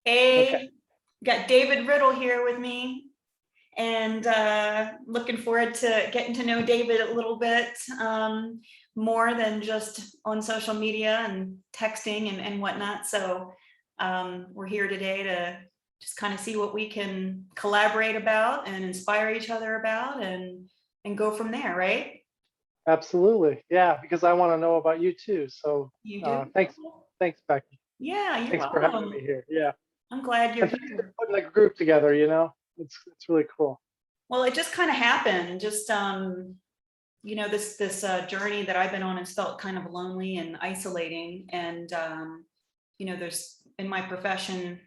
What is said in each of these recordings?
Okay. Got David Riddle here with me, and looking forward to getting to know David a little bit more than just on social media and texting and whatnot. So we're here today to just kind of see what we can collaborate about and inspire each other about, and go from there, right? Absolutely. Yeah, because I want to know about you too. So You do? thanks, Becky. Yeah, you're Thanks for having me welcome. here. Yeah. I'm glad you're And thanks for here. putting the group together, It's really cool. Well, it just kind of happened. Just this journey that I've been on has felt kind of lonely and isolating. And there's in my profession,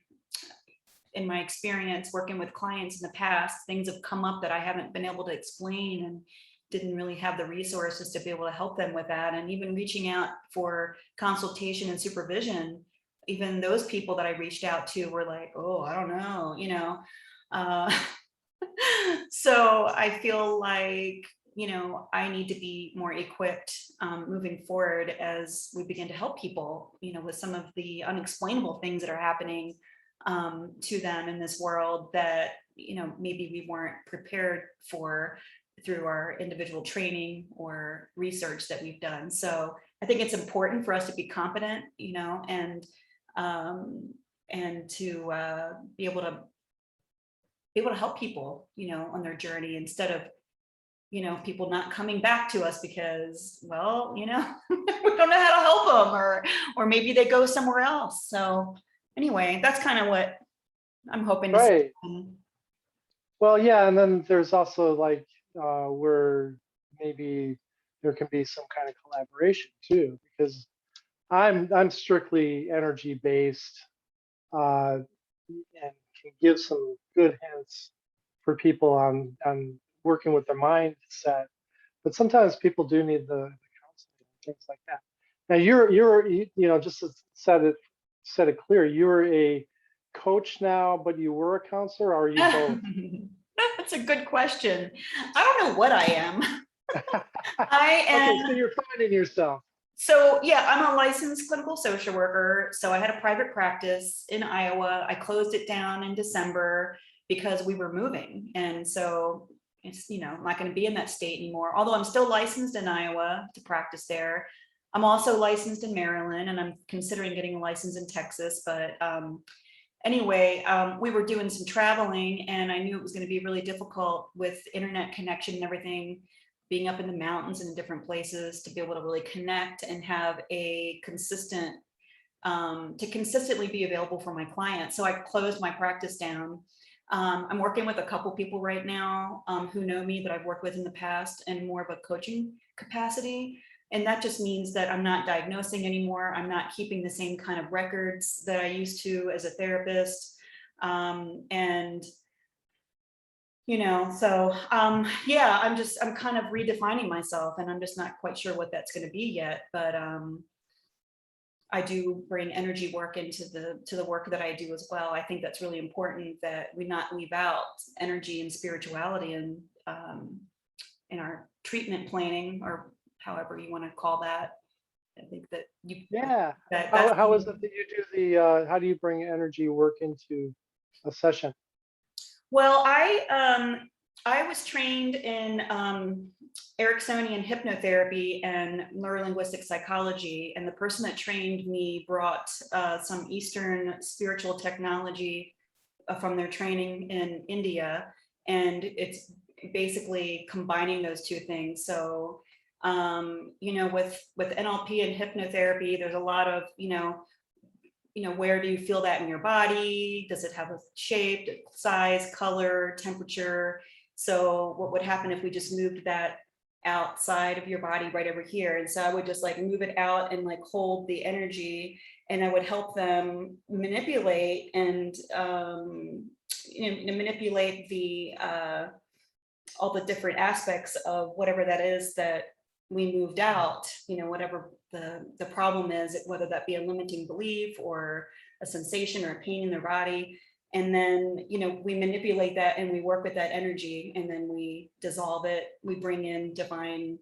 in my experience working with clients in the past, things have come up that I haven't been able to explain and didn't really have the resources to be able to help them with that. And even reaching out for consultation and supervision, even those people that I reached out to were like, oh, I don't know. Uh, so I feel like, I need to be more equipped moving forward as we begin to help people, with some of the unexplainable things that are happening to them in this world that, maybe we weren't prepared for through our individual training or research that we've done. So I think it's important for us to be competent, and to be able to help people, on their journey, instead of, people not coming back to us because, well, we don't know how to help them, or maybe they go somewhere else. So anyway, that's kind of what I'm hoping to see. Right. Well, yeah, and then there's also like where maybe there can be some kind of collaboration too, because I'm strictly energy based, and can give some good hints for people on working with their mindset. But sometimes people do need the counseling and things like that. Now just to set it clear, you're a coach now, but you were a counselor, or are you both? That's a good question. I don't know what I am. I Okay, am so you're finding yourself. So yeah, I'm a licensed clinical social worker. So I had a private practice in Iowa. I closed it down in December because we were moving. And so it's, I'm not going to be in that state anymore. Although I'm still licensed in Iowa to practice there. I'm also licensed in Maryland, and I'm considering getting a license in Texas. But anyway, we were doing some traveling, and I knew it was going to be really difficult with internet connection and everything, being up in the mountains and in different places, to be able to really connect and have a consistent, to consistently be available for my clients. So I closed my practice down. I'm working with a couple people right now who know me, that I've worked with in the past, and more of a coaching capacity. And that just means that I'm not diagnosing anymore. I'm not keeping the same kind of records that I used to as a therapist. And so yeah, I'm kind of redefining myself, and I'm just not quite sure what that's going to be yet. But I do bring energy work into the work that I do as well. I think that's really important, that we not leave out energy and spirituality in our treatment planning, or however you want to call that. I think that Yeah. that's How is it that you do how do you bring energy work into a session? Well, I was trained in Ericksonian hypnotherapy and neurolinguistic psychology, and the person that trained me brought some Eastern spiritual technology from their training in India, and it's basically combining those two things. So, with NLP and hypnotherapy, there's a lot of where do you feel that in your body? Does it have a shape, size, color, temperature? So what would happen if we just moved that outside of your body right over here? And so I would just like move it out and like hold the energy, and I would help them manipulate and manipulate the all the different aspects of whatever that is that we moved out, whatever the problem is, whether that be a limiting belief or a sensation or a pain in their body. And then, we manipulate that, and we work with that energy, and then we dissolve it. We bring in divine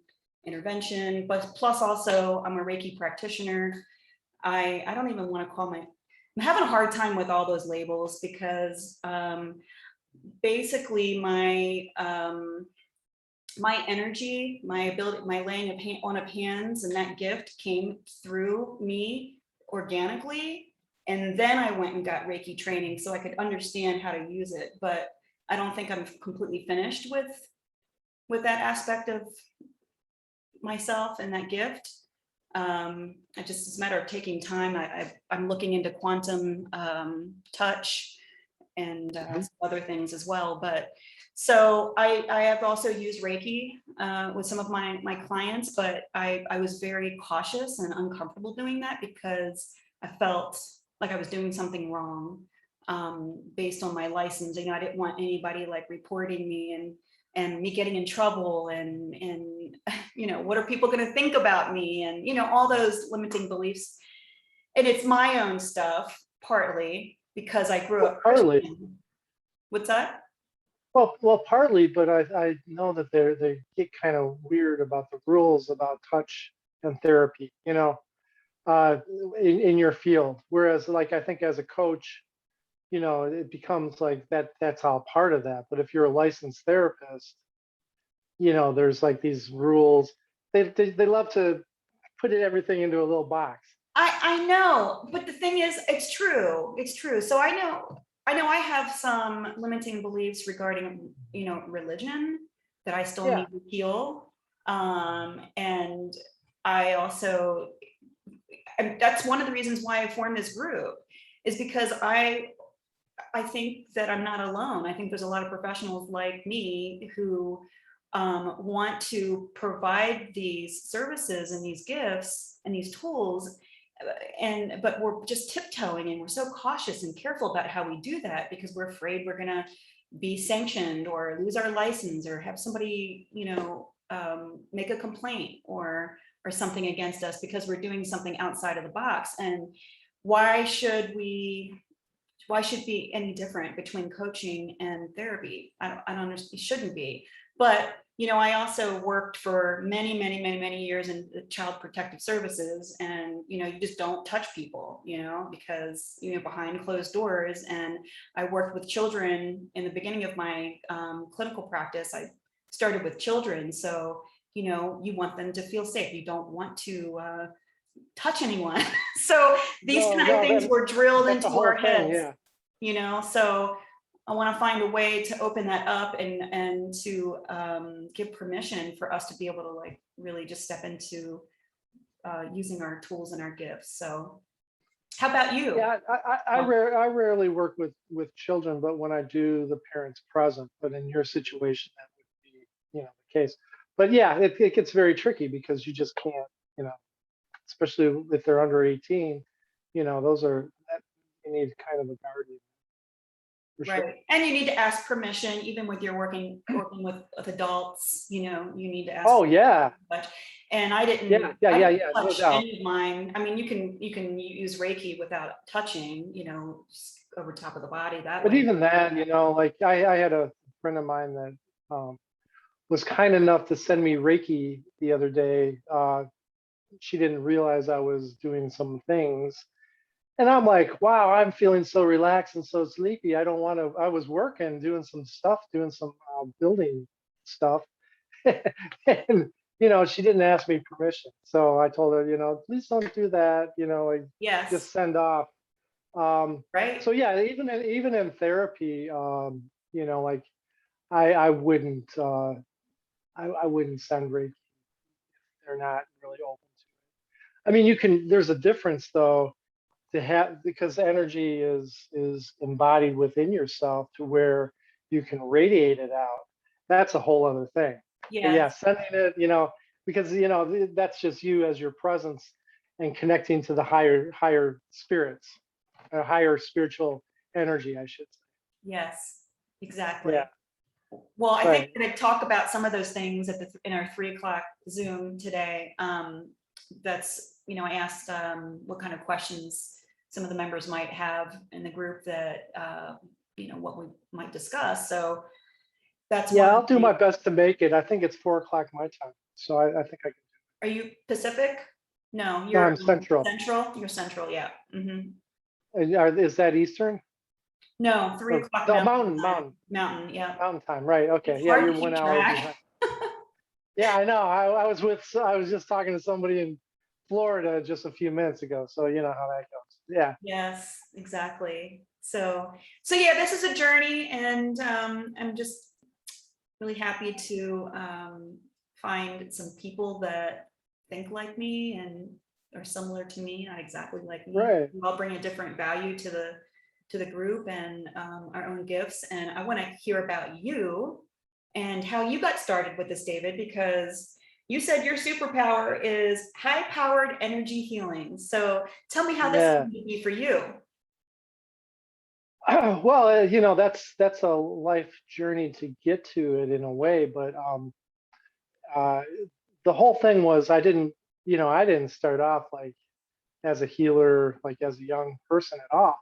intervention, but plus also I'm a Reiki practitioner. I don't even want to call I'm having a hard time with all those labels because basically my energy, my ability, my laying on of hands and that gift came through me organically. And then I went and got Reiki training so I could understand how to use it. But I don't think I'm completely finished with that aspect of myself and that gift. It's just a matter of taking time. I'm looking into quantum touch and some other things as well. But so I have also used Reiki with some of my clients, but I was very cautious and uncomfortable doing that because I felt like I was doing something wrong based on my license. You know, I didn't want anybody like reporting me and me getting in trouble and you know, what are people going to think about me, and you know, all those limiting beliefs. And it's my own stuff partly because I grew up Partly. Christian. What's that? Well, partly, but I know that they get kind of weird about the rules about touch and therapy, you know, uh, in your field. Whereas, like, I think as a coach, you know, it becomes like that's all part of that. But if you're a licensed therapist, you know, there's like these rules. They love to put everything into a little box. I know, but the thing is, it's true. It's true. So I have some limiting beliefs regarding, you know, religion that I still Yeah. need to heal. And I also, and that's one of the reasons why I formed this group, is because I think that I'm not alone. I think there's a lot of professionals like me who want to provide these services and these gifts and these tools, but we're just tiptoeing and we're so cautious and careful about how we do that because we're afraid we're gonna be sanctioned or lose our license or have somebody, you know, make a complaint or something against us because we're doing something outside of the box. And why should be any different between coaching and therapy? I don't understand. It shouldn't be. But you know, I also worked for many years in the child protective services, and you know, you just don't touch people, you know, because you know, behind closed doors. And I worked with children in the beginning of my clinical practice. I started with children, so you know, you want them to feel safe. You don't want to touch anyone. So these No, kind of no, things were drilled that's the into our whole thing. heads, Yeah. you know. So I want to find a way to open that up and to give permission for us to be able to like really just step into using our tools and our gifts. So how about you? Yeah, I rarely work with children, but when I do, the parents present. But in your situation, that would be, you know, the case. But yeah, it gets very tricky because you just can't, you know, especially if they're under 18, you know, you need kind of a guardian for sure. Right. And you need to ask permission, even with your working with adults, you know, you need to ask. Oh yeah, And I didn't yeah, no touch doubt. any of mine. I mean, you can use Reiki without touching, you know, just over top of the body that But way. even then, you know, like I had a friend of mine that was kind enough to send me Reiki the other day. She didn't realize I was doing some things. And I'm like, wow, I'm feeling so relaxed and so sleepy. I don't want to. I was working, doing some stuff, doing some building stuff. And, you know, she didn't ask me permission. So I told her, you know, please don't do that. You know, like Yes. just send off. Right. So yeah, even in therapy, you know, like I wouldn't, I wouldn't send Reiki. They're not really open to it. I mean, there's a difference though to have, because energy is embodied within yourself to where you can radiate it out. That's a whole other thing. But yeah, Yes. sending it, you know, because you know that's just you as your presence and connecting to the higher spirits, a higher spiritual energy, I should say. Yes. Exactly. Yeah, Well, I think right. we're going to talk about some of those things in our 3 o'clock Zoom today. That's, you know, I asked what kind of questions some of the members might have in the group that, you know, what we might discuss. So that's Yeah, one of I'll the do my things. best to make it. I think it's 4 o'clock my time, so I think I can. Are you Pacific? No, No, you're I'm central. Central. You're Central. Yeah. Is that Eastern? No, 3 Or o'clock no, mountain Mountain, time. Mountain, Mountain, yeah. Mountain time, right? Okay, It's yeah, hard you're to one keep hour track. behind. Yeah, I know. I was just talking to somebody in Florida just a few minutes ago, so you know how that goes. Yeah, Yes, exactly. So yeah, this is a journey, and I'm just really happy to find some people that think like me and are similar to me, not exactly like me. right. We all bring a different value to the group and our own gifts. And I want to hear about you and how you got started with this, David, because you said your superpower is high-powered energy healing. So tell me how this Yeah. came to be for you. Well, you know, that's a life journey to get to it in a way, but uh, the whole thing was I didn't start off like as a healer, like as a young person at all.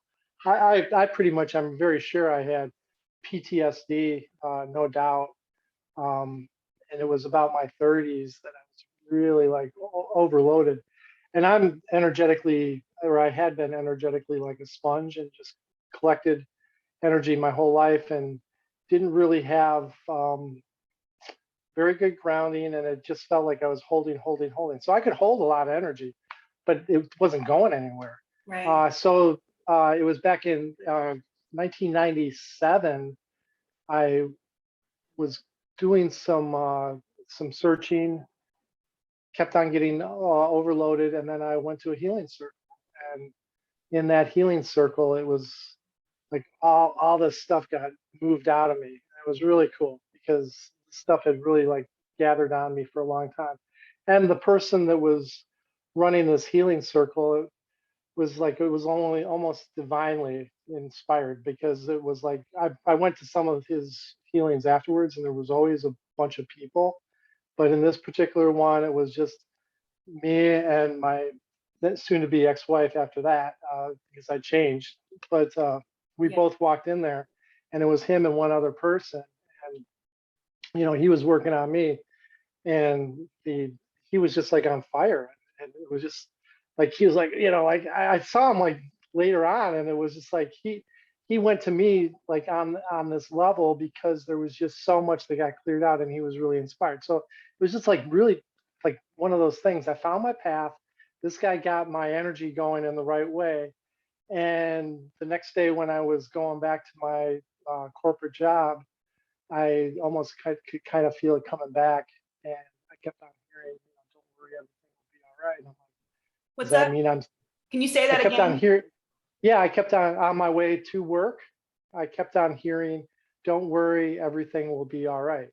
I pretty much, I'm very sure I had PTSD, no doubt. And it was about my 30s that I was really like overloaded. And I'm energetically, or I had been energetically like a sponge and just collected energy my whole life and didn't really have very good grounding. And it just felt like I was holding. So I could hold a lot of energy, but it wasn't going anywhere. Right. It was back in 1997. I was doing some searching, kept on getting overloaded, and then I went to a healing circle. And in that healing circle, it was like all this stuff got moved out of me. It was really cool because stuff had really like gathered on me for a long time. And the person that was running this healing circle, was like it was only almost divinely inspired because it was like I went to some of his healings afterwards and there was always a bunch of people, but in this particular one it was just me and my soon to be ex-wife after that, because I changed, but we Yeah. both walked in there and it was him and one other person, and you know he was working on me, and he was just like on fire, and it was just like he was like, you know, like I saw him like later on, and it was just like he went to me like on this level because there was just so much that got cleared out and he was really inspired. So it was just like really like one of those things. I found my path. This guy got my energy going in the right way, and the next day when I was going back to my corporate job, I almost could kind of feel it coming back, and I kept on hearing, you know, "Don't worry, everything will be all right." And I'm like, "Does What's that that? mean I'm?" Can you say I that kept on again? hearing, yeah, I kept on my way to work. I kept on hearing, "Don't worry, everything will be all right."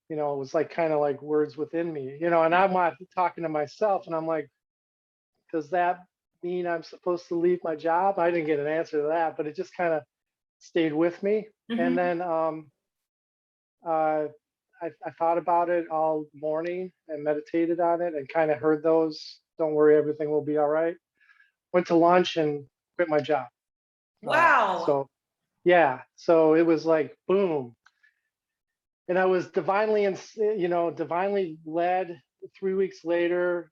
You know, it was like kind of like words within me, you know, and I'm not talking to myself, and I'm like, "Does that mean I'm supposed to leave my job?" I didn't get an answer to that, but it just kind of stayed with me. And Hmm. then uh, I thought about it all morning and meditated on it and kind of heard those, "Don't worry, everything will be all right." Went to lunch and quit my job. Wow. So yeah, so it was like boom. And I was divinely, you know, divinely led 3 weeks later,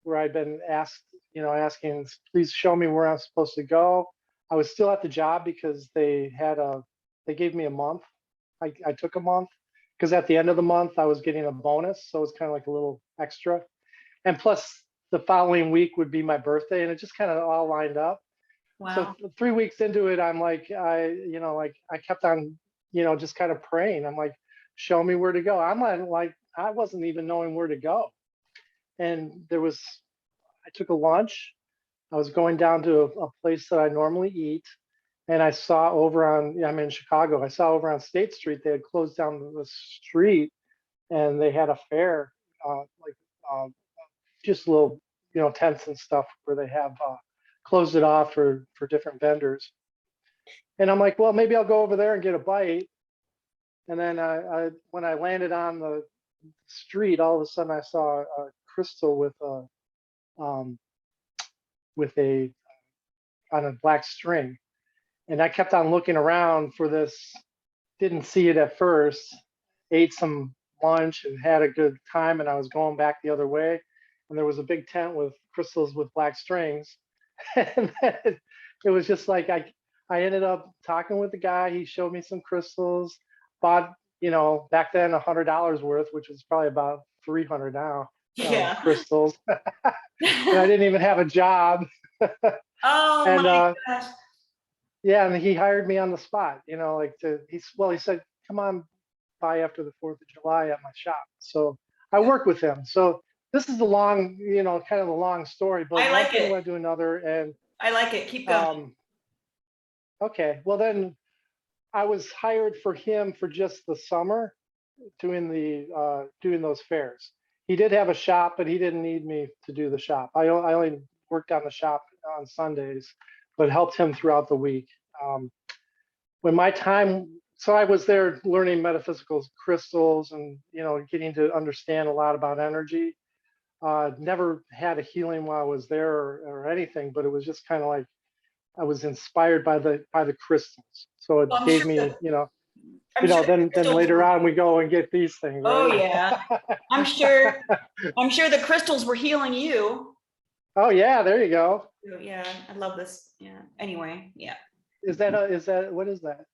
where I'd been asked, you know, asking, "Please show me where I'm supposed to go." I was still at the job because they gave me a month. I took a month because at the end of the month I was getting a bonus, so it's kind of like a little extra. And plus, the following week would be my birthday, and it just kind of all lined up. So Wow. 3 weeks into it, I'm like, you know, like I kept on, you know, just kind of praying. I'm like, "Show me where to go." I'm not like, I wasn't even knowing where to go. And I took a lunch. I was going down to a place that I normally eat. And I saw over on, yeah, I'm in Chicago. I saw over on State Street, they had closed down the street and they had a fair, like uh, just little, you know, tents and stuff where they have closed it off for different vendors. And I'm like, well, maybe I'll go over there and get a bite. And then when I landed on the street, all of a sudden I saw a crystal um, with a on a black string, and I kept on looking around for this. Didn't see it at first. Ate some lunch and had a good time, and I was going back the other way, and there was a big tent with crystals with black strings. And then it was just like I ended up talking with the guy. He showed me some crystals, bought, back then $100 worth, which is probably about 300 now, Yeah. crystals. And I didn't even have a job. Oh And my gosh. yeah, and he hired me on the spot, he said, come on by after the 4th of July at my shop. So I worked with him. So this is the long, kind of the long story, but I one like thing it. led to another. And I like it. Keep going. okay, well then I was hired for him for just the summer doing those fairs. He did have a shop, but he didn't need me to do the shop. I only worked on the shop on Sundays, but helped him throughout the week. Um, when my time, so I was there learning metaphysical crystals and getting to understand a lot about energy. Never had a healing while I was there or anything, but it was just kind of like I was inspired by the crystals. So it Well, gave me, I'm sure the then crystals later were, on we go and get these things, oh right? yeah. I'm sure the crystals were healing you. Oh yeah, there you go. Oh, yeah, I love this. Yeah. Anyway, yeah. What is that?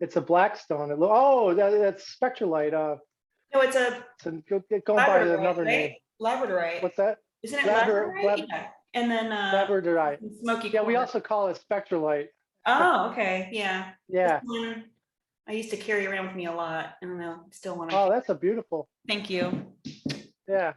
It's a black stone. That's spectrolite. No, it's a Going by labradorite, another name. right? Labradorite. What's that? Isn't it Labrador, labradorite? Yeah. And then labradorite. smoky Yeah, we quartz. also call it spectrolite. Oh, okay. Yeah. This Yeah. one I used to carry around with me a lot. I don't know. Still want to. Oh, that's a beautiful. Thank you. Yeah.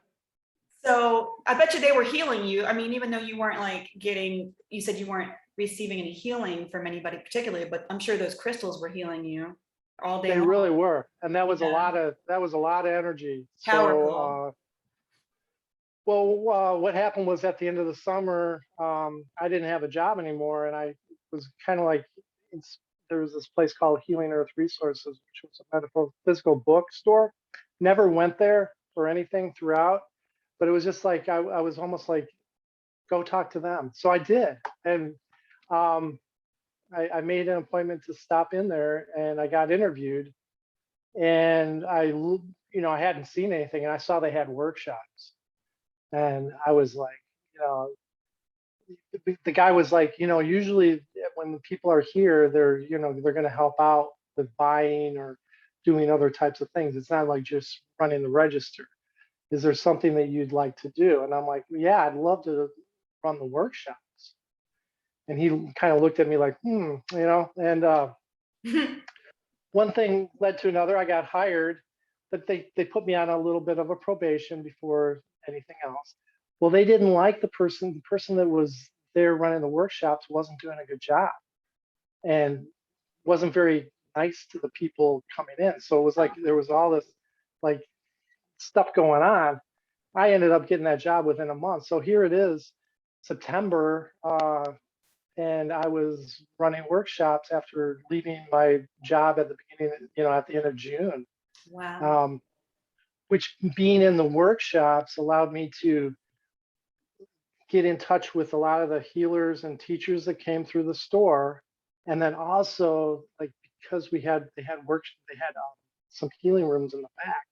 So I bet you they were healing you. I mean, even though you weren't you said you weren't receiving any healing from anybody particularly, but I'm sure those crystals were healing you all day They long. really were, and that was a Yeah. lot of energy. Powerful. What happened was at the end of the summer, I didn't have a job anymore, and I was kind of like, there was this place called Healing Earth Resources, which was a metaphysical bookstore. Never went there or anything throughout, but it was just like I was almost like, go talk to them. So I did, and I made an appointment to stop in there, and I got interviewed, and I hadn't seen anything, and I saw they had workshops, and I was like, you know, the guy was like, usually when people are here, they're going to help out with buying or doing other types of things. It's not like just running the register. Is there something that you'd like to do? And I'm like, yeah, I'd love to run the workshops. And he kind of looked at me like, and one thing led to another. I got hired, but they put me on a little bit of a probation before anything else. Well, they didn't like the person. The person that was there running the workshops wasn't doing a good job and wasn't very nice to the people coming in. So it was like there was all this like stuff going on. I ended up getting that job within a month. So here it is, September, and I was running workshops after leaving my job at the beginning, at the end of June. Wow. Which being in the workshops allowed me to get in touch with a lot of the healers and teachers that came through the store, and then also like because they had some healing rooms in the back.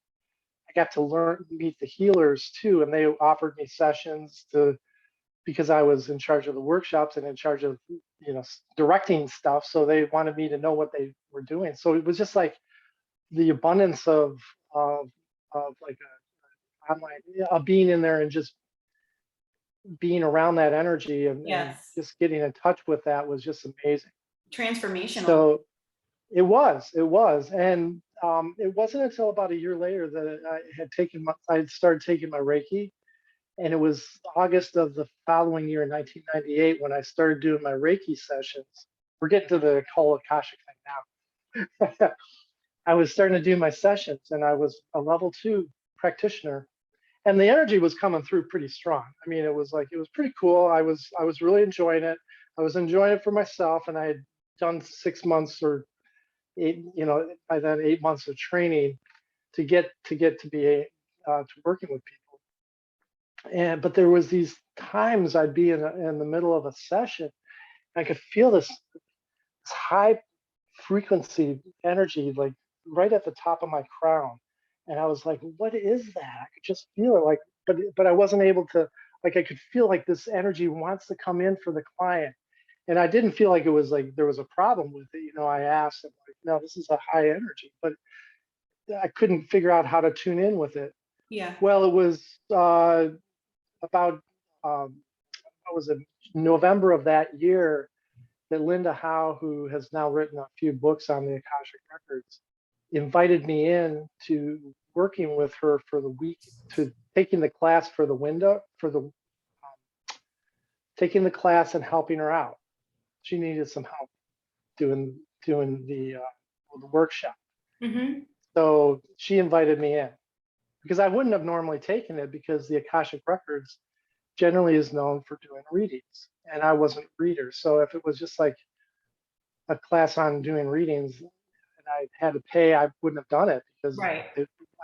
I got to meet the healers too, and they offered me sessions because I was in charge of the workshops and in charge of directing stuff. So they wanted me to know what they were doing. So it was just like the abundance of like being in there and just being around that energy and Yes. just getting in touch with that was just amazing. Transformational. So it was, and it wasn't until about a year later that I had started taking my Reiki, and it was August of the following year in 1998 when I started doing my Reiki sessions. We're getting to the whole Akashic thing now. I was starting to do my sessions, and I was a level 2 practitioner, and the energy was coming through pretty strong. I mean, it was pretty cool. I was really enjoying it. I was enjoying it for myself, and I had done 6 months or by then 8 months of training to get to be to working with people. But there was these times I'd be in the middle of a session, I could feel this high frequency energy like right at the top of my crown, and I was like, what is that? I could just feel it, like, but I wasn't able to like I could feel like this energy wants to come in for the client. And I didn't feel like it was like there was a problem with it. I asked them like, no, this is a high energy, but I couldn't figure out how to tune in with it. Yeah. Well, it was about what was it, November of that year, that Linda Howe, who has now written a few books on the Akashic Records, invited me in to working with her for the week, to taking the class for the window, for the taking the class and helping her out. She needed some help doing the workshop. Mm-hmm. So she invited me in because I wouldn't have normally taken it, because the Akashic Records generally is known for doing readings, and I wasn't a reader. So if it was just like a class on doing readings and I had to pay, I wouldn't have done it, because Right.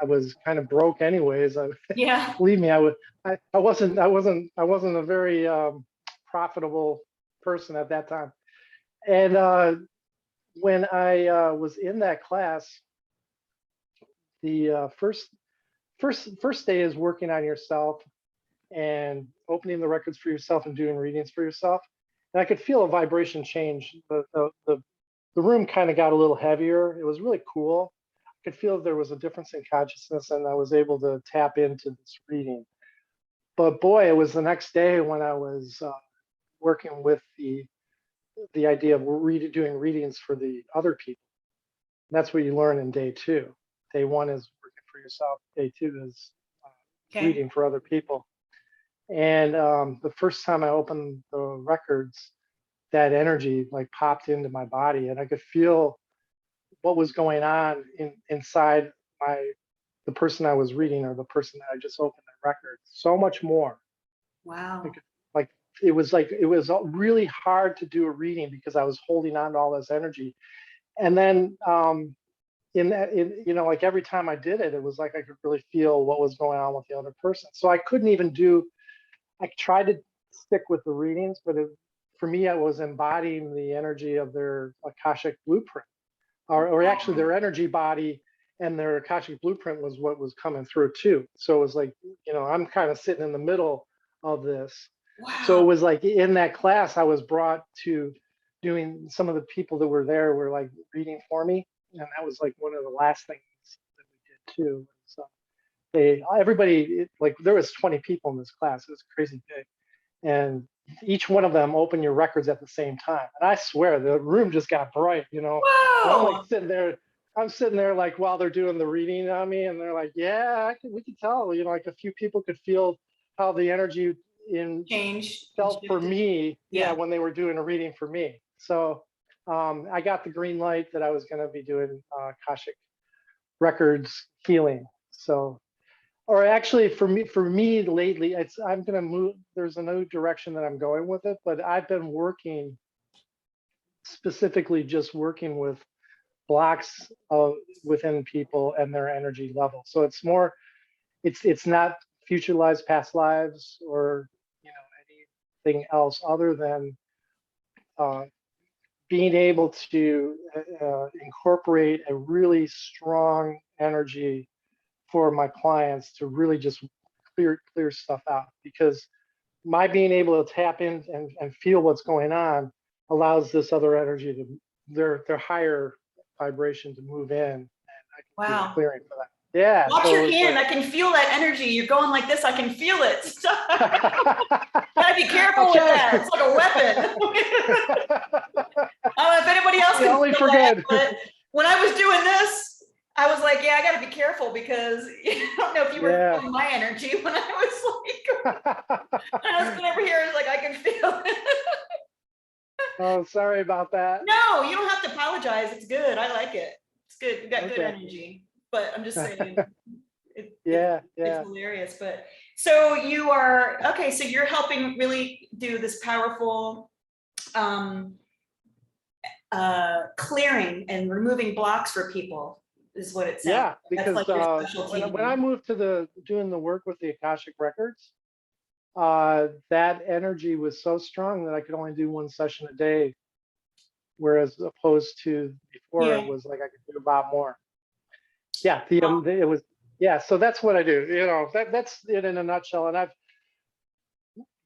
I was kind of broke anyways. Yeah. Believe me, I wasn't a very profitable person at that time. And when I was in that class, the first day is working on yourself and opening the records for yourself and doing readings for yourself. And I could feel a vibration change. The room kind of got a little heavier. It was really cool. I could feel there was a difference in consciousness, and I was able to tap into this reading. But boy, it was the next day when I was working with the idea of doing readings for the other people. And that's what you learn in day 2. Day 1 is working for yourself. Day 2 is Okay. reading for other people. And the first time I opened the records, that energy like popped into my body, and I could feel what was going on inside the person I was reading, or the person that I just opened the record. So much more. Wow. Like it was really hard to do a reading because I was holding on to all this energy. And then like every time I did it, it was like I could really feel what was going on with the other person. So I couldn't even do. I tried to stick with the readings, but for me, I was embodying the energy of their Akashic Blueprint, or actually their energy body, and their Akashic Blueprint was what was coming through too. So it was like, I'm kind of sitting in the middle of this. Wow. So it was like in that class, I was brought to doing, some of the people that were there were like reading for me. And that was like one of the last things that we did too. So everybody, like there was 20 people in this class. It was crazy big. And each one of them open your records at the same time. And I swear the room just got bright, Whoa. And I'm like sitting there like while they're doing the reading on me, and they're like, yeah, we could tell, like a few people could feel how the energy felt for me, when they were doing a reading for me. So I got the green light that I was going to be doing Akashic Records healing. So, or actually for me lately, I'm going to move. There's a new direction that I'm going with it, but I've been working specifically just working with blocks within people and their energy level. So it's more, it's not future lives, past lives, or anything else other than being able to incorporate a really strong energy for my clients to really just clear stuff out, because my being able to tap in and feel what's going on allows this other energy to their higher vibration to move in, and I can do the clearing for that. Yeah. Watch your hand. I can feel that energy. You're going like this. I can feel it. Gotta be careful with that. It's like a weapon. I don't know if anybody else can only feel for that, good. but when I was doing this, I was like, yeah, I gotta be careful, because I don't know if you were feeling my energy when I was like, I was over here, it's like I can feel it. Oh, sorry about that. No, you don't have to apologize. It's good. I like it. It's good. You got good energy. But I'm just saying, it's hilarious. But so you are, okay, so you're helping really do this powerful clearing and removing blocks for people, is what it sounds. Yeah, because that's like your specialty. when I moved to doing the work with the Akashic Records, that energy was so strong that I could only do one session a day, whereas opposed to before it was like I could do a lot more. Yeah, it was, so that's what I do. That's it in a nutshell. And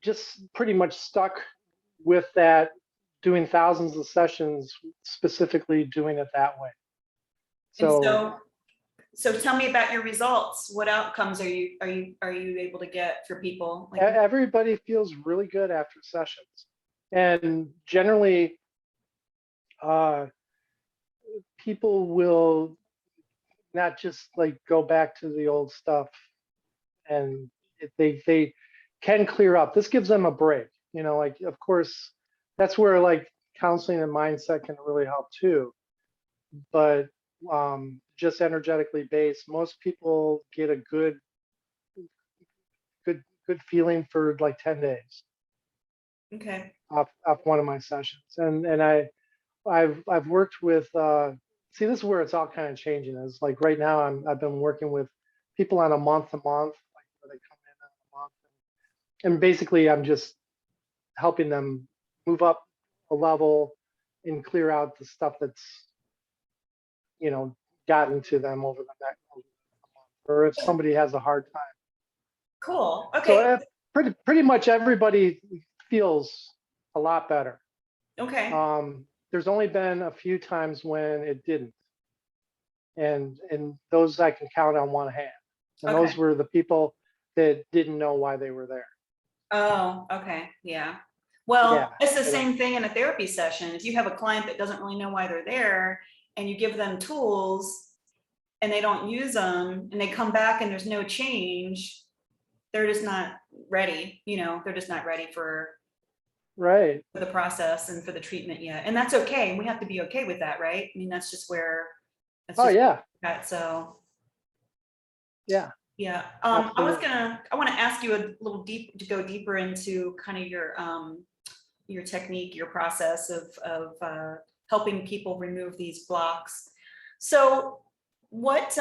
just pretty much stuck with that, doing thousands of sessions, specifically doing it that way. And So so tell me about your results. What outcomes are you able to get for people? Like, everybody feels really good after sessions, and generally people will not just like go back to the old stuff, and they can clear up. This gives them a break, you know, like, of course, that's where like counseling and mindset can really help too. But just energetically based, most people get a good feeling for like 10 days okay. off one of my sessions. And I've worked with see, this is where it's all kind of changing. Is like right now I've been working with people on a month to month, like where they come in on a month, and basically I'm just helping them move up a level and clear out the stuff that's, you know, gotten to them over the next month, or if somebody has a hard time. Cool. So Okay. pretty much everybody feels a lot better. Okay. There's only been a few times when it didn't, and those I can count on one hand. And Okay. those were the people that didn't know why they were there. Oh, okay. Yeah. Well, Yeah, it's the you know, same thing in a therapy session. If you have a client that doesn't really know why they're there and you give them tools and they don't use them and they come back and there's no change, they're just not ready. You know, they're just not ready for right. the process and for the treatment yet. And that's okay. And we have to be okay with that, right? I mean, that's just where, that's Oh just yeah, that. So yeah, yeah, absolutely. I want to ask you a little to go deeper into kind of your technique, your process of helping people remove these blocks. So what,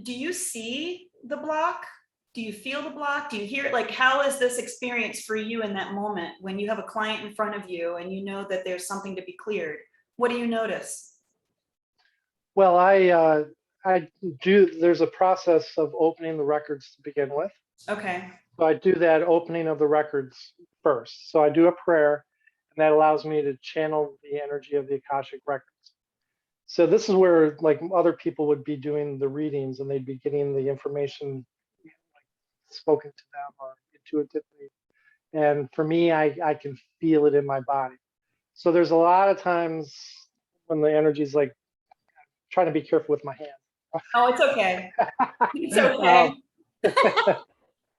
do you see the block? Do you feel the block? Do you hear it? Like, how is this experience for you in that moment when you have a client in front of you and you know that there's something to be cleared? What do you notice? Well, I do. There's a process of opening the records to begin with. Okay. So I do that opening of the records first. So I do a prayer, and that allows me to channel the energy of the Akashic records. So this is where like other people would be doing the readings, and they'd be getting the information spoken to them or intuitively. And for me, I can feel it in my body. So there's a lot of times when the energy's like, trying to be careful with my hand. Oh, it's okay. It's um, okay.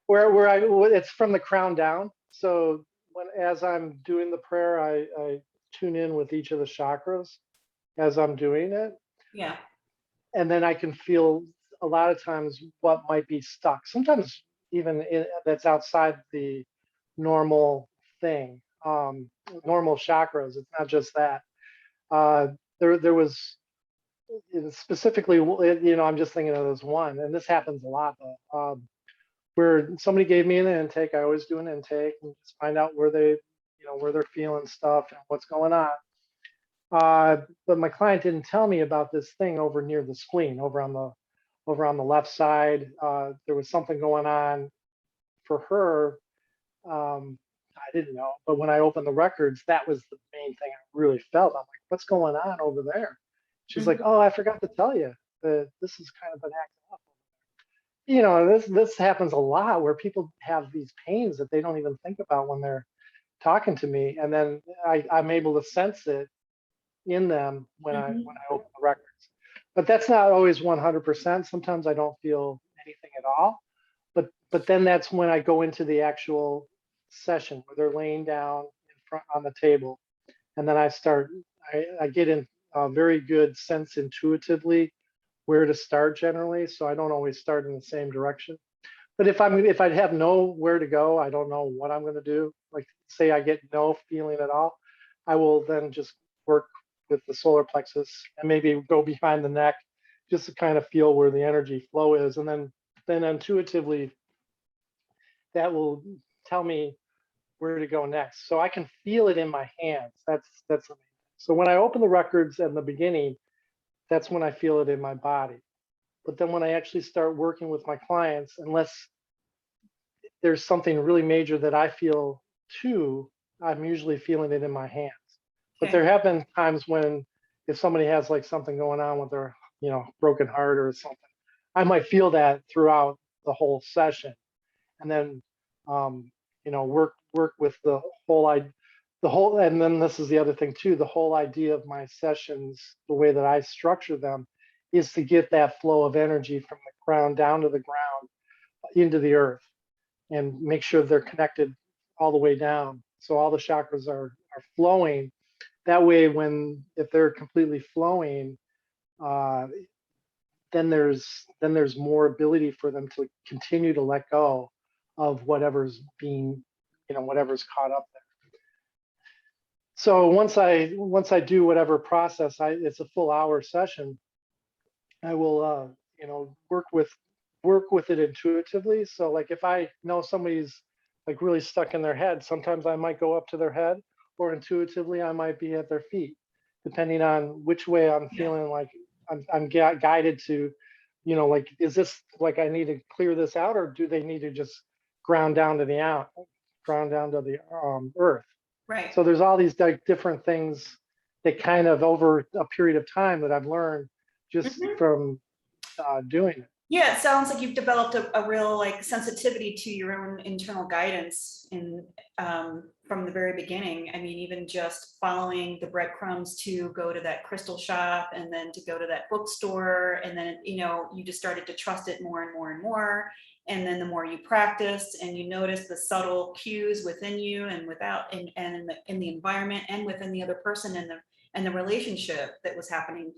where it's from the crown down. So as I'm doing the prayer, I tune in with each of the chakras as I'm doing it, Yeah. and then I can feel a lot of times what might be stuck. Sometimes even that's outside the normal thing, normal chakras. It's not just that. There was specifically, you know, I'm just thinking of this one, and this happens a lot, but, where somebody gave me an intake. I always do an intake and just find out where they, you know, where they're feeling stuff and what's going on. But my client didn't tell me about this thing over near the spleen, over on the left side. There was something going on for her. I didn't know, but when I opened the records, that was the main thing I really felt. I'm like, what's going on over there? She's like, Mhm. oh, I forgot to tell you that this has kind of been acting up. You know, this happens a lot where people have these pains that they don't even think about when they're talking to me, and then I'm able to sense it in them when Mhm. I open the records. But that's not always 100%. Sometimes I don't feel anything at all. But then that's when I go into the actual session where they're laying down in front on the table, and then I get in a very good sense intuitively where to start generally. So I don't always start in the same direction. But if I have nowhere to go, I don't know what I'm going to do. Like say I get no feeling at all, I will then just work with the solar plexus and maybe go behind the neck just to kind of feel where the energy flow is, and then intuitively that will tell me where to go next. So I can feel it in my hands. That's amazing. So when I open the records in the beginning, that's when I feel it in my body. But then when I actually start working with my clients, unless there's something really major that I feel too, I'm usually feeling it in my hands. But Okay. there have been times when if somebody has like something going on with their, broken heart or something, I might feel that throughout the whole session. And then, work with and then this is the other thing too, the whole idea of my sessions, the way that I structure them is to get that flow of energy from the ground down to the ground into the earth and make sure they're connected all the way down. So all the chakras are flowing. That way, if they're completely flowing, uh, then there's more ability for them to continue to let go of whatever's caught up there. So once I do whatever process, it's a full hour session. I will work with it intuitively. So like if I know somebody's like really stuck in their head, sometimes I might go up to their head, or intuitively I might be at their feet, depending on which way I'm Yeah. feeling like I'm guided to, like, is this like I need to clear this out, or do they need to just ground down to the earth? Right. So there's all these like different things that kind of over a period of time that I've learned just Mhm. from doing it. Yeah, it sounds like you've developed a real like sensitivity to your own internal guidance in from the very beginning. I mean, even just following the breadcrumbs to go to that crystal shop and then to go to that bookstore, and then you just started to trust it more and more and more. And then the more you practiced and you noticed the subtle cues within you and without and in the environment and within the other person and the relationship that was happening.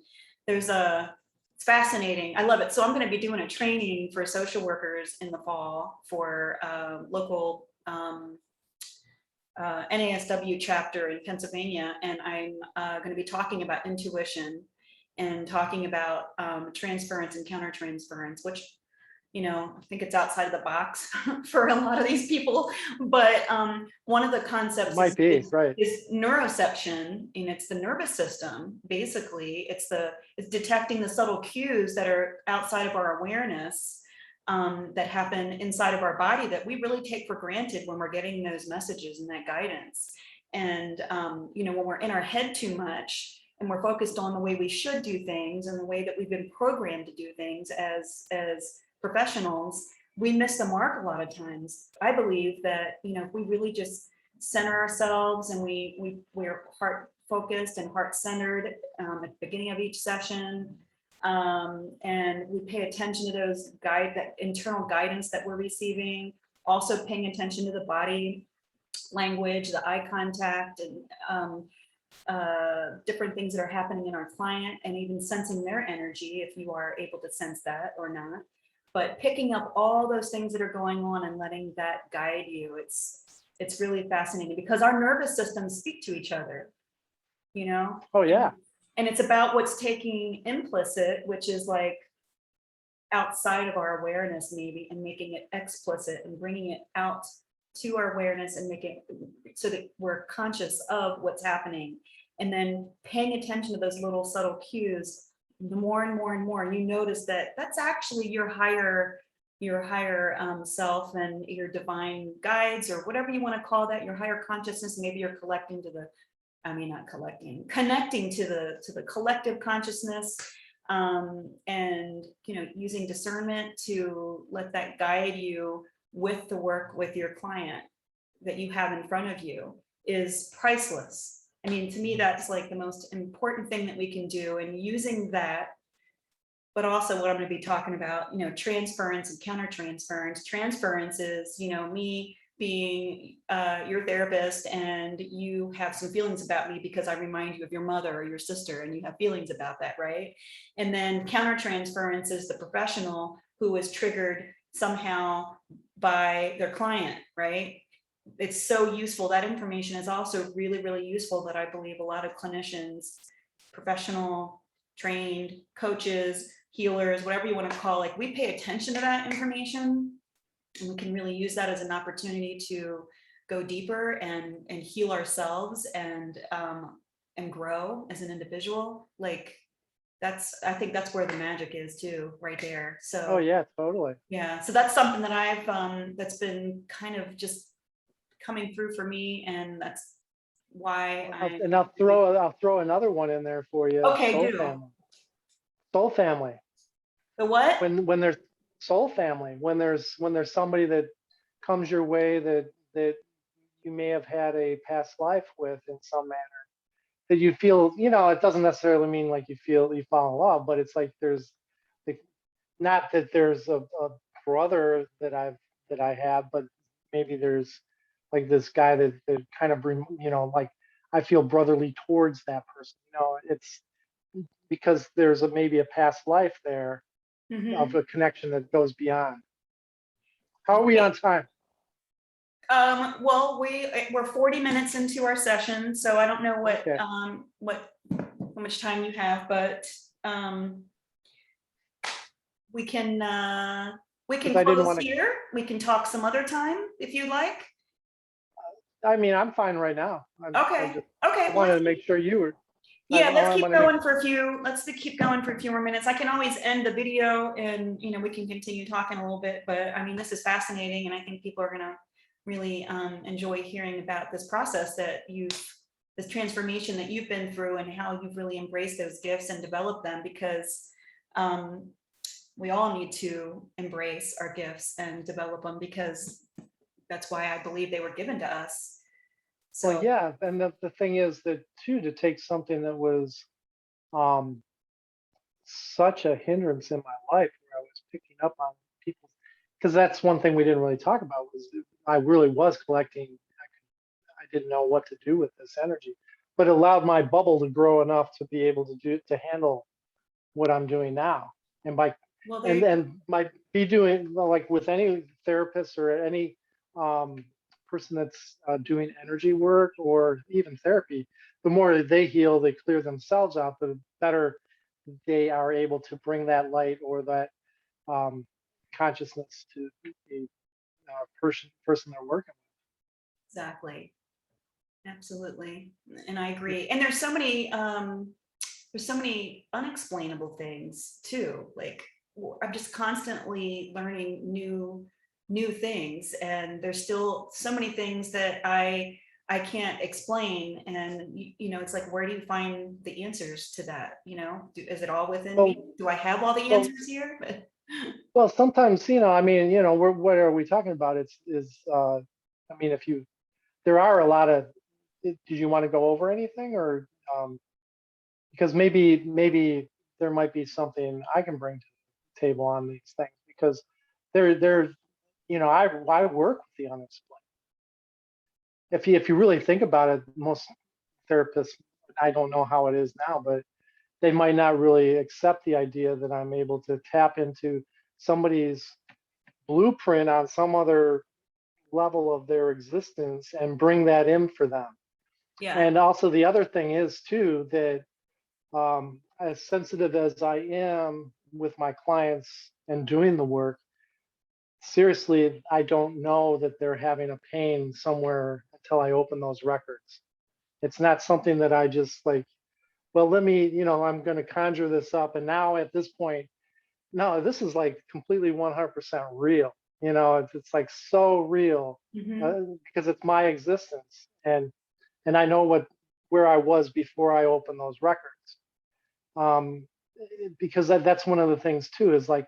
It's fascinating. I love it. So I'm going to be doing a training for social workers in the fall for local NASW chapter in Pennsylvania. And I'm going to be talking about intuition and talking about transference and countertransference, which I think it's outside of the box for a lot of these people. But one of the It concepts might be right. is neuroception, and it's the nervous system. Basically, it's detecting the subtle cues that are outside of our awareness, that happen inside of our body that we really take for granted when we're getting those messages and that guidance. And when we're in our head too much and we're focused on the way we should do things and the way that we've been programmed to do things as professionals, we miss the mark a lot of times. I believe that if we really just center ourselves and we're heart focused and heart centered at the beginning of each session, and we pay attention to that internal guidance that we're receiving, also paying attention to the body language, the eye contact, and different things that are happening in our client, and even sensing their energy if you are able to sense that or not. But picking up all those things that are going on and letting that guide you, it's really fascinating because our nervous systems speak to each other, Oh yeah. and it's about what's taking implicit, which is like outside of our awareness maybe, and making it explicit and bringing it out to our awareness and making it so that we're conscious of what's happening, and then paying attention to those little subtle cues. The more and more and more you notice that that's actually your higher self and your divine guides, or whatever you want to call that, your higher consciousness. Maybe you're connecting to the collective consciousness, and using discernment to let that guide you with the work with your client that you have in front of you is priceless. I mean, to me, that's like the most important thing that we can do, and using that. But also what I'm going to be talking about, transference and countertransference. Transference is, me being your therapist, and you have some feelings about me because I remind you of your mother or your sister, and you have feelings about that, right? And then countertransference is the professional who is triggered somehow by their client, right? It's so useful. That information is also really, really useful, that I believe a lot of clinicians, professional, trained coaches, healers, whatever you want to call, like, we pay attention to that information, and we can really use that as an opportunity to go deeper and heal ourselves and grow as an individual. Like, I think that's where the magic is too, right there. So. Oh yeah, totally. Yeah, so that's something that I've that's been kind of just coming through for me, and that's why And I'll throw another one in there for you. okay, Soul do family. Soul family. the what? When there's soul family, when there's somebody that comes your way that you may have had a past life with in some manner, that you feel, it doesn't necessarily mean like you fall in love, but it's like there's like, not that there's a brother that I have, but maybe there's like this guy that kind of like I feel brotherly towards that person. It's because there's maybe a past life there of Mhm. a connection that goes beyond. How are we on time? Well, we're 40 minutes into our session, so I don't know Okay. how much time you have, but we can 'Cause I didn't close want to. here. We can talk some other time if you like. I mean, I'm fine right now. Okay. I wanted to make sure you were. Yeah, let's I keep want to make. going for a few. Let's keep going for a few more minutes. I can always end the video, and we can continue talking a little bit. But I mean, this is fascinating, and I think people are gonna really enjoy hearing about this process this transformation that you've been through, and how you've really embraced those gifts and developed them. Because we all need to embrace our gifts and develop them, because that's why I believe they were given to us. So Well, yeah, and the thing is that too, to take something that was um, such a hindrance in my life, where I was picking up on people, because that's one thing we didn't really talk about, was I really was collecting. I didn't know what to do with this energy, but it allowed my bubble to grow enough to be able to handle what I'm doing now. And by well, there. and might be doing, well, like with any therapist or any um, person that's doing energy work or even therapy, the more they heal, they clear themselves out, the better they are able to bring that light or that um, consciousness to the person they're working Exactly. Absolutely. And I agree. And there's so many unexplainable things too. Like I'm just constantly learning new things, and there's still so many things that I can't explain. And it's like, where do you find the answers to that? Is it all within with. me? Do I have all the Well, answers here? well, sometimes, I mean, what are we talking about? I mean, there are a lot of, did you want to go over anything or, because maybe there might be something I can bring to the table on these things, because they're, I work with the unexplained. If you really think about it, most therapists, I don't know how it is now, but they might not really accept the idea that I'm able to tap into somebody's blueprint on some other level of their existence and bring that in for them. Yeah. And also the other thing is too, that as sensitive as I am with my clients and doing the work, seriously, I don't know that they're having a pain somewhere until I open those records. It's not something that I just like, well, let me, I'm going to conjure this up. And now at this point, no, this is like completely 100% real. It's like so real because it's my existence. And I know where I was before I opened those records. Because that's one of the things too, is like,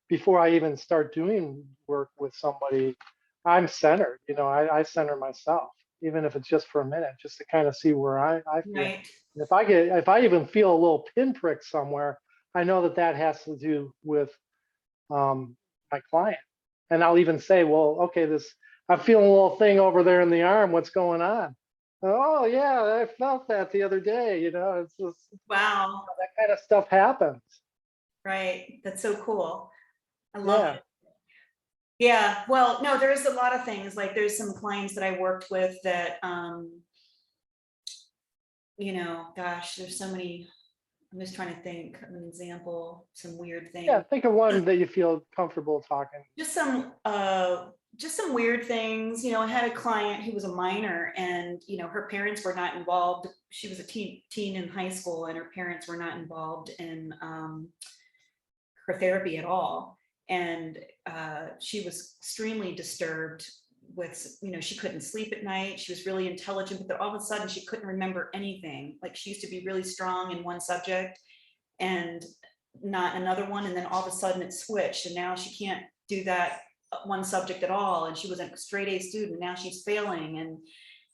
before I even start doing work with somebody, I'm centered. I center myself, even if it's just for a minute, just to kind of see where I feel. Right. And if I even feel a little pinprick somewhere, I know that has to do with my client. And I'll even say, well, okay, I'm feeling a little thing over there in the arm. What's going on? Oh yeah, I felt that the other day. It's just, Wow. that kind of stuff happens. Right. That's so cool. I love Yeah. it. Yeah. Well, no, there's a lot of things. Like there's some clients that I worked with that, gosh, there's so many I'm just trying to think of an example, some weird thing. Yeah, think of one that you feel comfortable talking. Just some weird things. I had a client who was a minor, and her parents were not involved. She was a teen in high school, and her parents were not involved in her therapy at all. And she was extremely disturbed with, she couldn't sleep at night. She was really intelligent, but then all of a sudden she couldn't remember anything. Like, she used to be really strong in one subject and not another one. And then all of a sudden it switched, and now she can't do that one subject at all. And she was a straight A student. Now she's failing, and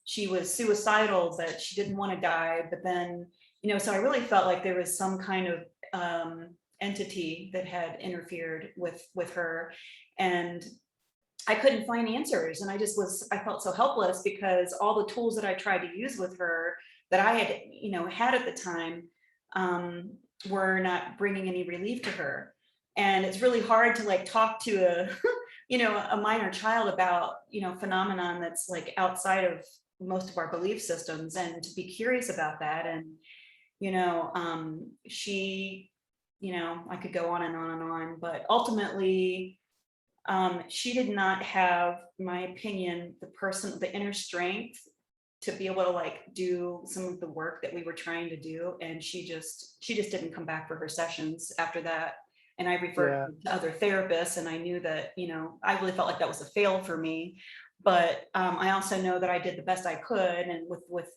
she was suicidal, but she didn't want to die. But then, so I really felt like there was some kind of entity that had interfered with her, and I couldn't find answers. And I felt so helpless, because all the tools that I tried to use with her that I had, had at the time, were not bringing any relief to her. And it's really hard to like talk to a, a minor child about, phenomenon that's like outside of most of our belief systems, and to be curious about that. And, she, I could go on and on and on, but ultimately, she did not have, in my opinion, the inner strength to be able to like do some of the work that we were trying to do. And she just didn't come back for her sessions after that. And I referred her to other therapists, and I knew that, I really felt like that was a fail for me. But I also know that I did the best I could, and with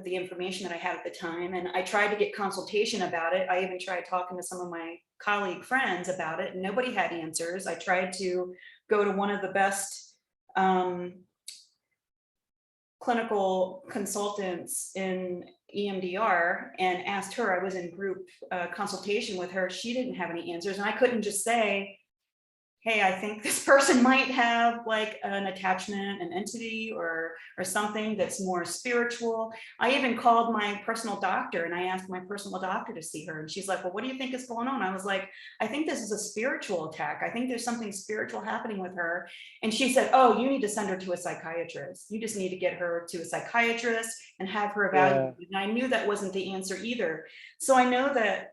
the information that I had at the time. And I tried to get consultation about it. I even tried talking to some of my colleague friends about it, and nobody had answers. I tried to go to one of the best clinical consultants in EMDR and asked her. I was in group consultation with her. She didn't have any answers. And I couldn't just say, hey, I think this person might have like an attachment, an entity, or something that's more spiritual. I even called my personal doctor, and I asked my personal doctor to see her. And she's like, well, what do you think is going on? I was like, I think this is a spiritual attack. I think there's something spiritual happening with her. And she said, oh, you need to send her to a psychiatrist. You just need to get her to a psychiatrist and have her evaluated. And I knew that wasn't the answer either. So I know that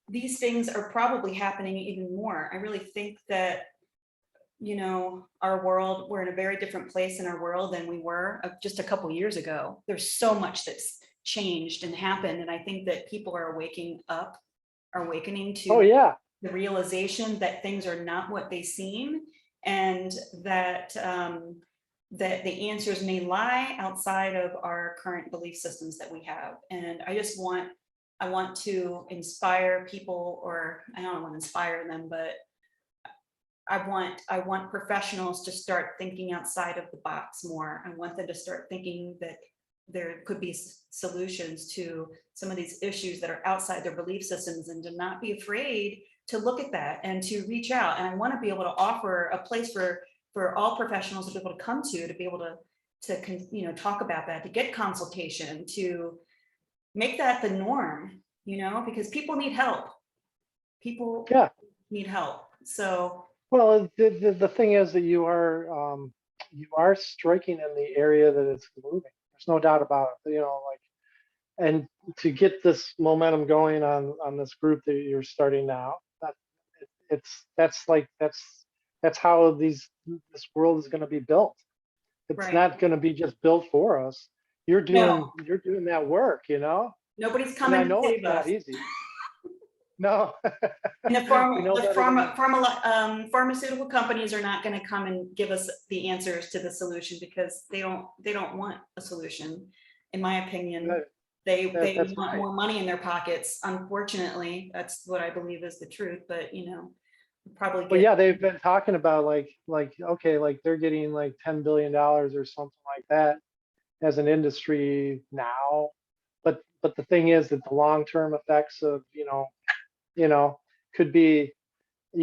these things are probably happening even more. I really think that, our world, we're in a very different place in our world than we were just a couple years ago. There's so much that's changed and happened. And I think that people are awakening to the realization that things are not what they seem, and that that the answers may lie outside of our current belief systems that we have. And I want to inspire people, or I don't want to inspire them, but I want professionals to start thinking outside of the box more. I want them to start thinking that there could be solutions to some of these issues that are outside their belief systems, and to not be afraid to look at that and to reach out. And I want to be able to offer a place for all professionals to be able to come to be able to talk about that, to get consultation, to make that the norm, because people need help. People need help. So, well, the thing is that you are striking in the area that it's moving. There's no doubt about it. And to get this momentum going on this group that you're starting now, that's how this world is going to be built. It's not going to be just built for us. You're doing that work, Nobody's coming to save us. Not easy. No. And the pharmaceutical companies are not going to come and give us the answers to the solution, because they don't want a solution. In my opinion, they want more money in their pockets. Unfortunately, that's what I believe is the truth. But probably. But yeah, they've been talking about like they're getting like $10 billion or something like that as an industry now. But the thing is that the long-term effects of could be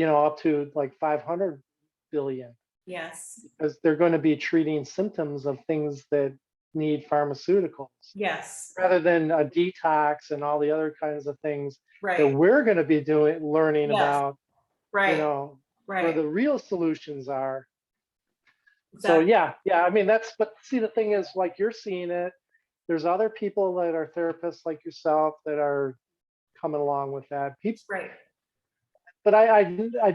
up to like 500 billion. Yes. Because they're going to be treating symptoms of things that need pharmaceuticals. Yes. Rather than a detox and all the other kinds of things that Right. we're going to be learning about. Right. Where the real solutions are. Exactly. So yeah. I mean, but see, the thing is, like, you're seeing it, there's other people that are therapists like yourself that are coming along with that. People, Right. but I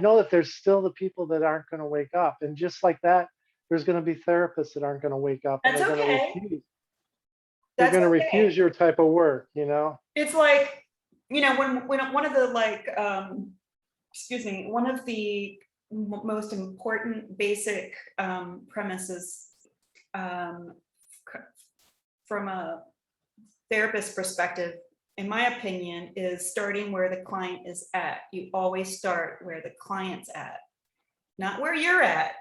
know that there's still the people that aren't going to wake up, and just like that, there's going to be therapists that aren't going to wake up, and That's okay. they're That's going to okay. refuse your type of work, you know. It's like, when one of the excuse me, one of the most important basic premises um, from a therapist perspective, in my opinion, is starting where the client is at. You always start where the client's at, not where you're at,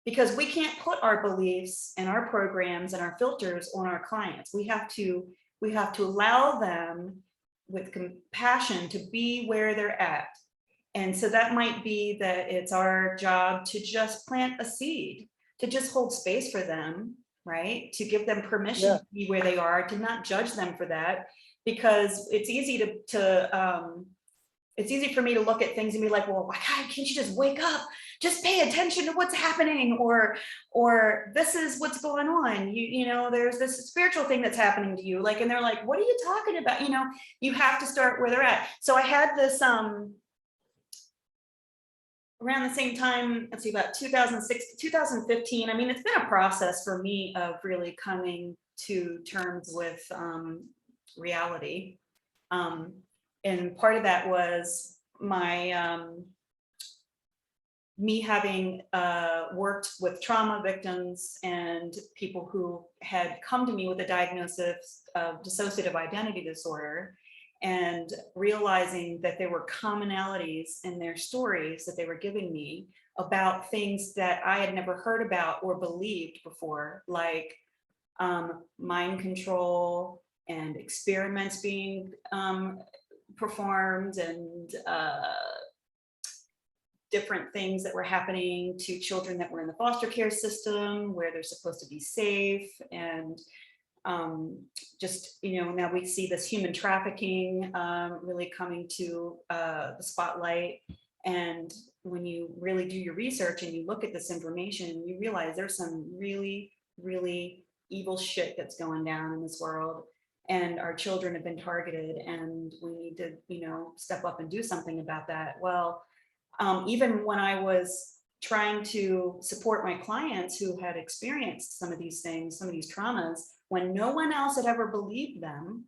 because we can't put our beliefs and our programs and our filters on our clients. We have to allow them with compassion to be where they're at. And so that might be that it's our job to just plant a seed, to just hold space for them, right? To give them permission Yeah, to be where they are, to not judge them for that, because it's easy it's easy for me to look at things and be like, well, why can't you just wake up? Just pay attention to what's happening, or this is what's going on. There's this spiritual thing that's happening to you. Like, and they're like, what are you talking about? You have to start where they're at. So I had this around the same time, let's see, about 2006 to 2015. I mean, it's been a process for me of really coming to terms with reality. And part of that was my me having worked with trauma victims and people who had come to me with a diagnosis of dissociative identity disorder, and realizing that there were commonalities in their stories that they were giving me about things that I had never heard about or believed before, like mind control and experiments being performed, and different things that were happening to children that were in the foster care system where they're supposed to be safe. And just, now we see this human trafficking really coming to the spotlight. And when you really do your research and you look at this information, you realize there's some really, really evil shit that's going down in this world. And our children have been targeted, and we need to, step up and do something about that. Well, even when I was trying to support my clients who had experienced some of these things, some of these traumas, when no one else had ever believed them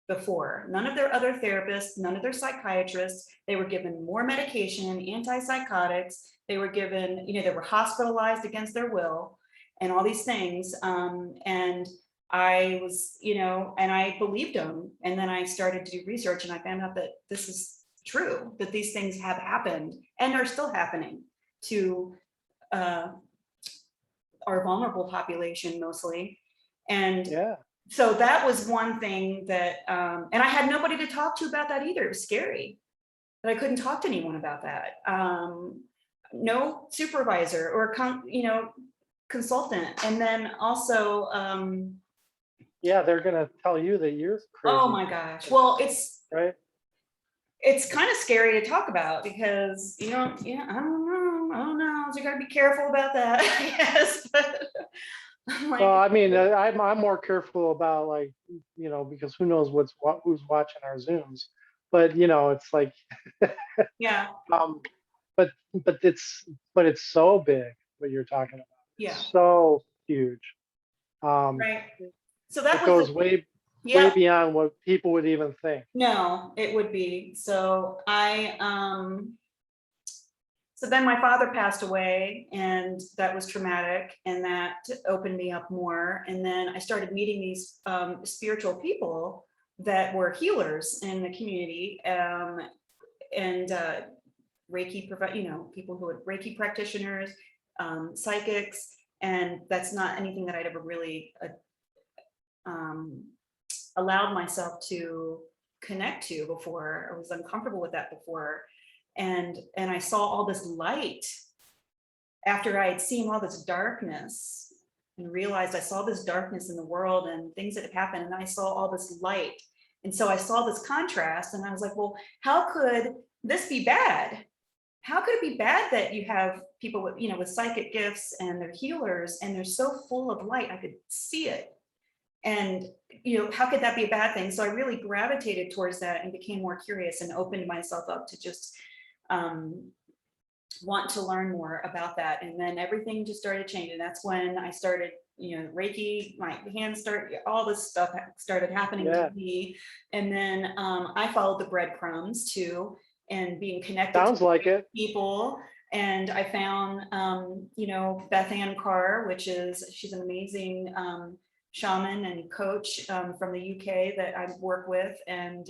before, none of their other therapists, none of their psychiatrists, they were given more medication, antipsychotics, they were given, they were hospitalized against their will, and all these things. And I was, and I believed them. And then I started to do research, and I found out that this is true, that these things have happened and are still happening to our vulnerable population mostly. And yeah. so that was one thing that, and I had nobody to talk to about that either. It was scary, but I couldn't talk to anyone about that. No supervisor or, consultant. And then also, Yeah, they're going to tell you that you're crazy. oh my gosh. Well, right. It's kind of scary to talk about because, I don't know. So you got to be careful about that, I guess. But I'm like, Well, I mean, I'm more careful about, like, because who knows who's watching our Zooms, but it's like, yeah, but it's so big what you're talking about. yeah, It's so huge. right. So that It was goes way yeah. beyond what people would even think. No, it would be. So so then my father passed away, and that was traumatic, and that opened me up more. And then I started meeting these spiritual people that were healers in the community, and Reiki, people who are Reiki practitioners, psychics, and that's not anything that I'd ever really allowed myself to connect to before. I was uncomfortable with that before. And I saw all this light after I had seen all this darkness, and realized I saw this darkness in the world and things that had happened. And I saw all this light. And so I saw this contrast, and I was like, well, how could this be bad? How could it be bad that you have people with, with psychic gifts, and they're healers, and they're so full of light? I could see it. And, you know, how could that be a bad thing? So I really gravitated towards that and became more curious and opened myself up to just want to learn more about that. And then everything just started changing. That's when I started, you know, Reiki, my hands started, all this stuff started happening Yeah. to me. And then I followed the breadcrumbs too, and being connected Sounds to like it. people. And I found, you know, Beth Ann Carr, she's an amazing shaman and coach from the UK that I work with. And,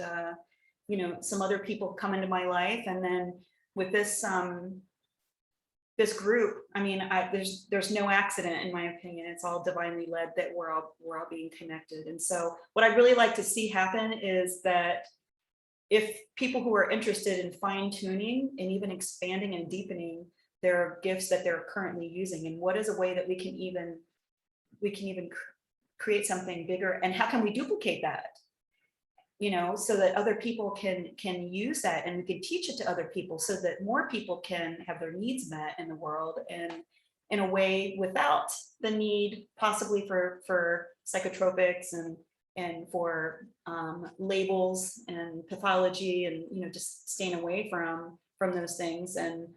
you know, some other people come into my life. And then with this, this group, I mean, there's no accident in my opinion. It's all divinely led that we're all being connected. And so what I really like to see happen is that if people who are interested in fine tuning and even expanding and deepening their gifts that they're currently using, and what is a way that we can even create something bigger, and how can we duplicate that? You know, so that other people can use that, and we can teach it to other people so that more people can have their needs met in the world, and in a way without the need possibly for psychotropics and for labels and pathology, and, you know, just staying away from those things. And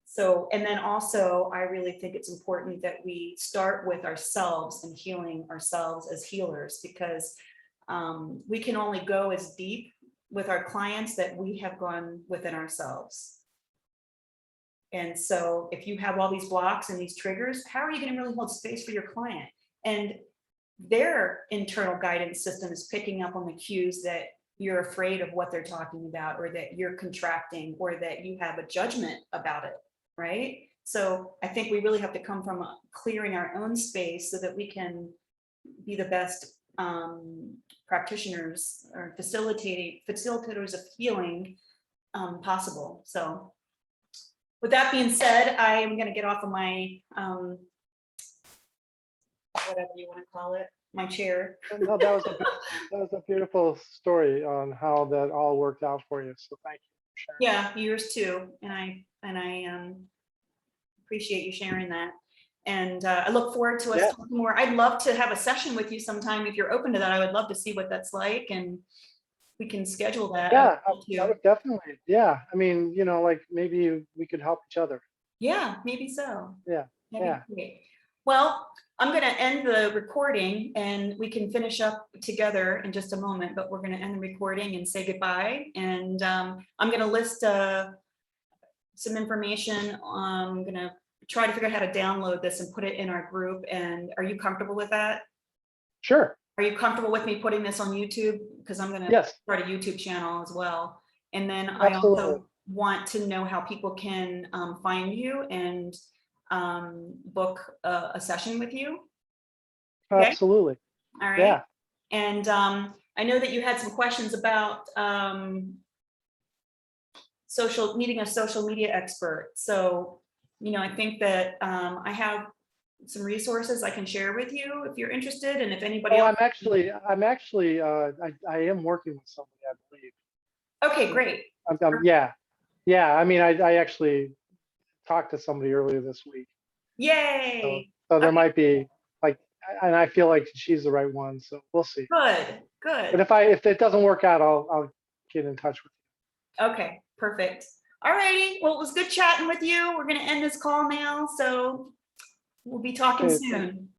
so, and then also, I really think it's important that we start with ourselves and healing ourselves as healers, because we can only go as deep with our clients that we have gone within ourselves. And so if you have all these blocks and these triggers, how are you going to really hold space for your client? And their internal guidance system is picking up on the cues that you're afraid of what they're talking about, or that you're contracting, or that you have a judgment about it. Right? So I think we really have to come from clearing our own space so that we can be the best practitioners or facilitators of healing possible. So with that being said, I am going to get off of my whatever you want to call it, my chair. No, that was a beautiful story on how that all worked out for you. So thank you for sharing. Yeah, yours too. And I appreciate you sharing that. And I look forward to us talking more. I'd love to have a session with you sometime if you're open to that. I would love to see what that's like, and we can schedule that. Yeah, I would definitely. Yeah, I mean, you know, like maybe we could help each other. Yeah, maybe so. Yeah, That'd be great. Well, I'm going to end the recording, and we can finish up together in just a moment, but we're going to end the recording and say goodbye. And I'm going to list some information. I'm going to try to figure out how to download this and put it in our group. And are you comfortable with that? Sure. Are you comfortable with me putting this on YouTube? Because I'm going to start a YouTube channel as well. And then I also want to know how people can find you and book a session with you. Okay? Absolutely. All right. Yeah. And I know that you had some questions about needing a social media expert. So, you know, I think that I have some resources I can share with you if you're interested, and if anybody else. I am working with somebody, I believe. Okay, great. Yeah. I mean, I actually talked to somebody earlier this week. Yay. So there might be like, and I feel like she's the right one. So we'll see. Good. But if it doesn't work out, I'll get in touch with you. Okay, perfect. All righty. Well, it was good chatting with you. We're going to end this call now. So we'll be talking soon.